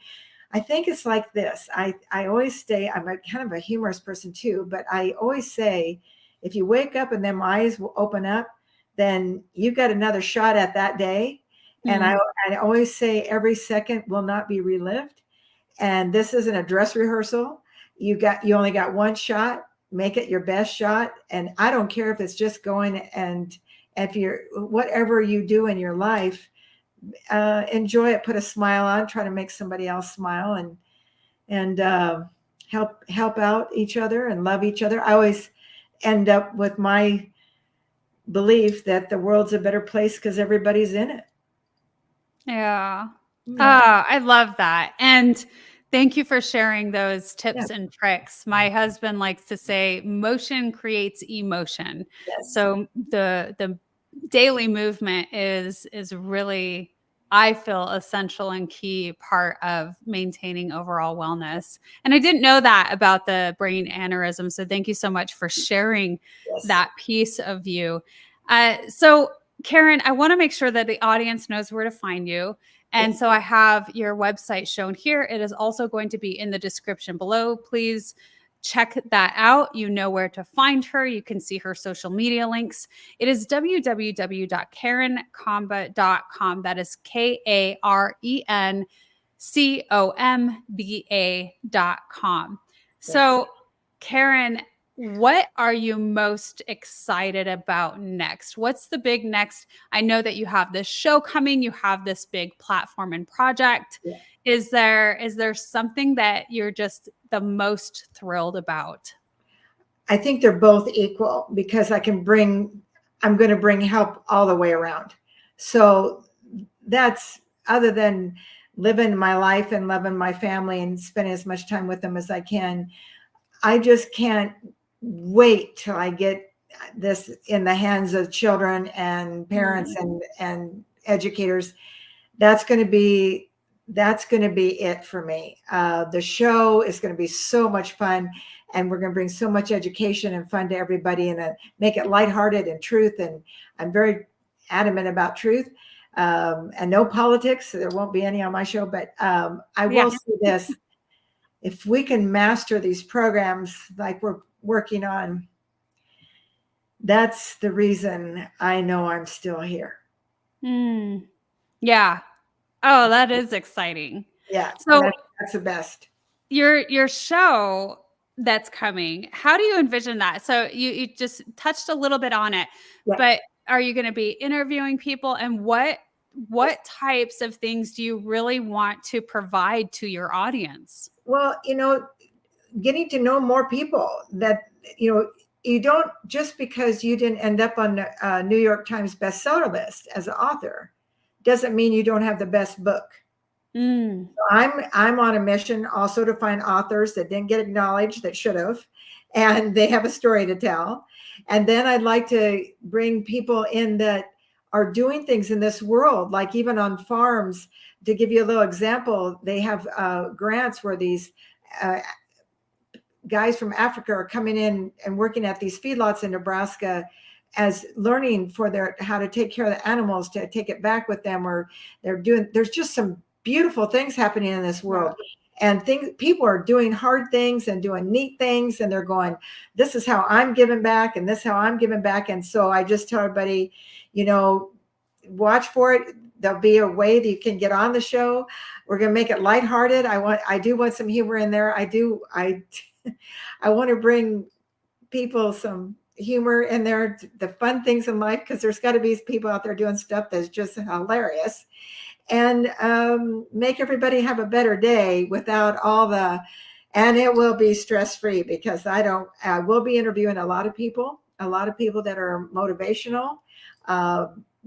I think it's like this. I always say, I'm a kind of a humorous person too, but I always say, if you wake up and them eyes will open up, then you got another shot at that day. And I always say every second will not be relived. And this isn't a dress rehearsal. You only got one shot. Make it your best shot. And I don't care if it's just going, and if you're, whatever you do in your life, enjoy it, put a smile on, try to make somebody else smile, and help out each other and love each other. I always end up with my belief that the world's a better place because everybody's in it. Yeah. I love that. And thank you for sharing those tips and tricks. My husband likes to say motion creates emotion. Yes. So the daily movement is really, I feel, essential and key part of maintaining overall wellness. And I didn't know that about the brain aneurysm. So thank you so much for sharing that piece of you. So Karen, I want to make sure that the audience knows where to find you. And so I have your website shown here. It is also going to be in the description below. Please check that out. You know where to find her. You can see her social media links. It is www.karencomba.com. That is KarenComba.com. So, Karen, what are you most excited about next? What's the big next? I know that you have this show coming, you have this big platform and project. Yeah. Is there something that you're just the most thrilled about? I think they're both equal because I'm going to bring help all the way around. So that's, other than living my life and loving my family and spending as much time with them as I can, I just can't wait till I get this in the hands of children and parents and educators. That's going to be it for me. The show is going to be so much fun, and we're going to bring so much education and fun to everybody, and make it lighthearted and truth. And I'm very adamant about truth, and no politics. There won't be any on my show, but I will say this. If we can master these programs like we're working on, that's the reason I know I'm still here. Yeah. Oh, that is exciting. Yeah. So that's the best. Your show that's coming, how do you envision that? So you just touched a little bit on it, but are you going to be interviewing people, and what types of things do you really want to provide to your audience? Well, getting to know more people that, you don't, just because you didn't end up on the New York Times bestseller list as an author doesn't mean you don't have the best book. So I'm on a mission also to find authors that didn't get acknowledged that should have, and they have a story to tell. And then I'd like to bring people in that are doing things in this world, like even on farms. To give you a little example, they have grants where these guys from Africa are coming in and working at these feedlots in Nebraska as learning for how to take care of the animals, to take it back with them, or there's just some beautiful things happening in this world. And people are doing hard things and doing neat things, and they're going, this is how I'm giving back, and this is how I'm giving back. And so I just tell everybody, watch for it. There'll be a way that you can get on the show. We're going to make it lighthearted. I do want some humor in there. I want to bring people some humor in there, the fun things in life, because there's got to be people out there doing stuff that's just hilarious, and make everybody have a better day without and it will be stress-free, because I will be interviewing a lot of people that are motivational,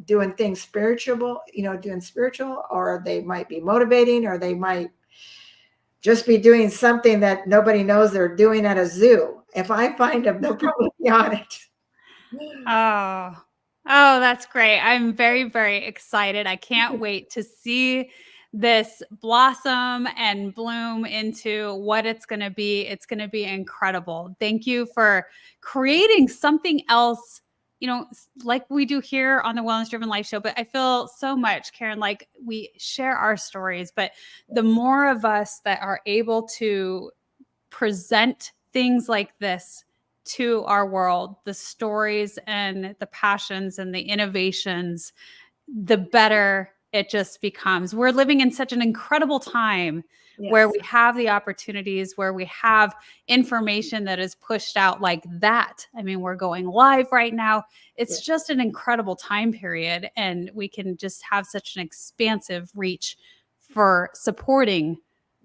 doing things spiritual, or they might be motivating, or they might just be doing something that nobody knows they're doing at a zoo. If I find them, they'll probably be on it. Oh, that's great. I'm very, very excited. I can't wait to see this blossom and bloom into what it's going to be. It's going to be incredible. Thank you for creating something else, like we do here on the Wellness Driven Life Show. But I feel so much, Karen, like we share our stories, but the more of us that are able to present things like this to our world, the stories and the passions and the innovations, the better it just becomes. We're living in such an incredible time where we have the opportunities, where we have information that is pushed out like that. I mean, we're going live right now. It's just an incredible time period, and we can just have such an expansive reach for supporting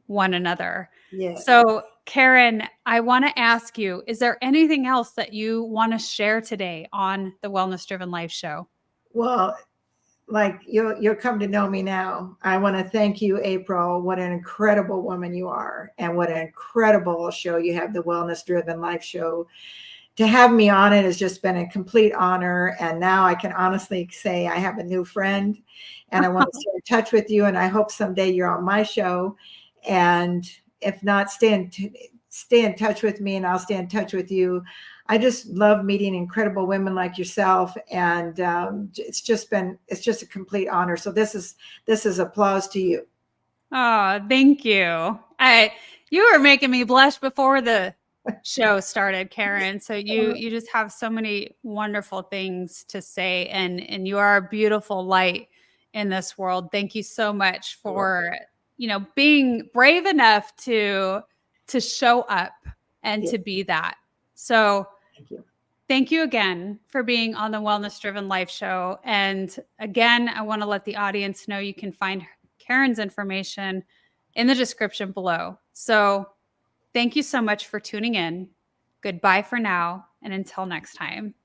one another. Yes. So, Karen, I want to ask you, is there anything else that you want to share today on the Wellness Driven Life Show? Well, like you'll come to know me now. I want to thank you, April. What an incredible woman you are, and what an incredible show you have, the Wellness Driven Life Show. To have me on it has just been a complete honor. And now I can honestly say I have a new friend, and I want to stay in touch with you. And I hope someday you're on my show. And if not, stay in touch with me, and I'll stay in touch with you. I just love meeting incredible women like yourself, and it's just a complete honor. So this is applause to you. Oh, thank you. You were making me blush before the show started, Karen. So you just have so many wonderful things to say, and you are a beautiful light in this world. Thank you so much for being brave enough to show up and to be that. So thank you again for being on the Wellness Driven Life Show. And again, I want to let the audience know you can find Karen's information in the description below. So thank you so much for tuning in. Goodbye for now, and until next time.